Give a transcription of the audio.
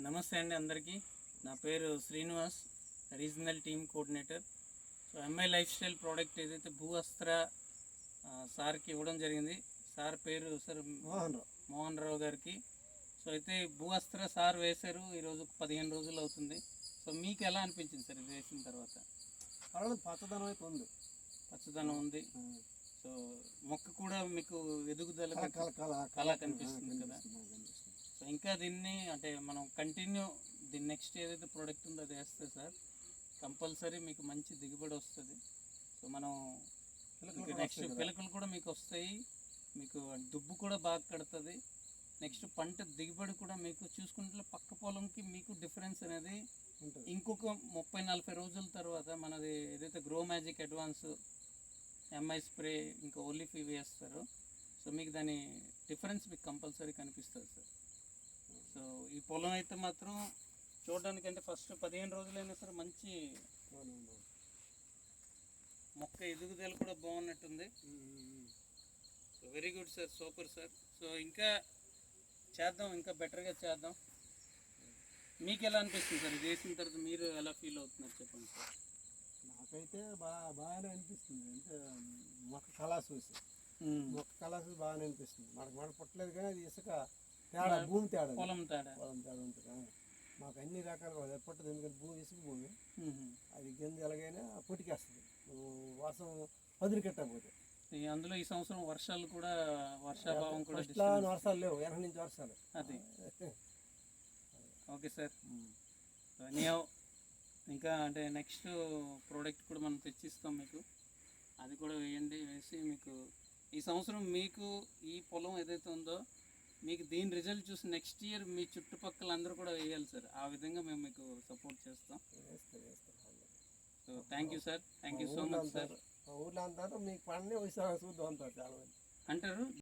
నమస్తే అండి అందరికీ. నా పేరు Srinivas, regional team coordinator. So MI life style product ఏదైతే భూవస్త్ర సార్కి ఇవ్వడం జరిగింది. సార్ పేరు సార్ మోహన్ రావు గారికి. సో అయితే భూవస్త్ర సార్ వేశారు, ఈరోజు 15 రోజులు అవుతుంది. సో మీకు ఎలా అనిపించింది సార్ ఇది వేసిన తర్వాత? పచ్చదనం అయితే ఉంది, పచ్చదనం ఉంది. సో మొక్క కూడా మీకు ఎదుగుదల కళ కనిపిస్తుంది కదా. సో ఇంకా దీన్ని అంటే మనం కంటిన్యూ దీన్ని నెక్స్ట్ ఏదైతే ప్రోడక్ట్ ఉందో అది వేస్తే సార్ కంపల్సరీ మీకు మంచి దిగుబడి వస్తుంది. సో మనం నెక్స్ట్ పిలకలు కూడా మీకు వస్తాయి, మీకు దుబ్బు కూడా బాగా కడుతుంది. నెక్స్ట్ పంట దిగుబడి కూడా మీకు చూసుకుంటే పక్క పొలంకి మీకు డిఫరెన్స్ అనేది ఇంకొక 30-40 రోజుల తర్వాత మనది ఏదైతే grow magic advance MI spray ఇంకా ఓలిఫ్ ఇవి వేస్తారో సో మీకు దాని డిఫరెన్స్ మీకు కంపల్సరీ కనిపిస్తుంది సార్. సో ఈ పొలం అయితే మాత్రం చూడడానికి అంటే ఫస్ట్ 15 రోజులైనా సరే మంచి మొక్క ఎదుగుదల కూడా బాగున్నట్టుంది. So very good sir, super sir. So ఇంకా చేద్దాం, ఇంకా బెటర్గా చేద్దాం. మీకు ఎలా అనిపిస్తుంది సార్ ఇది వేసిన తర్వాత? మీరు ఎలా ఫీల్ అవుతున్నారు చెప్పండి సార్. నాకైతే బాగానే అనిపిస్తుంది. అంటే మొక్క కళ చూసి బాగానే అనిపిస్తుంది. మనకు పుట్టలేదు కానీ అది ఇసుక తేడా, భూమి తేడా, పొలం తేడా ఉంటుంది. మాకు అన్ని రకాలుగా పుట్టదు, ఎందుకంటే భూమి ఇసుక భూమి. అది గింజ ఎలాగైనా పుట్టికేస్తుంది వర్షం వదిలికెట్టకపోతే. అందులో ఈ సంవత్సరం వర్షాలు కూడా, వర్షాభావం కూడా వర్షాలు లేవు, వెనక నుంచి వర్షాలు. అది ఓకే సార్. ఇంకా అంటే నెక్స్ట్ ప్రోడక్ట్ కూడా మనం తెచ్చిస్తాం మీకు, అది కూడా వేయండి. వేసి మీకు ఈ సంవత్సరం మీకు ఈ పొలం ఏదైతే ఉందో మీకు దీని రిజల్ట్ చూసి నెక్స్ట్ ఇయర్ మీ చుట్టుపక్కల అందరూ కూడా వేయాలి సార్. ఆ విధంగా మేము మీకు సపోర్ట్ చేస్తాం. So thank you sir, thank you so much sir. ఊర్లో అంటారు మీకు పండి చూద్దాం అంటారు చాలా మంది అంటారు.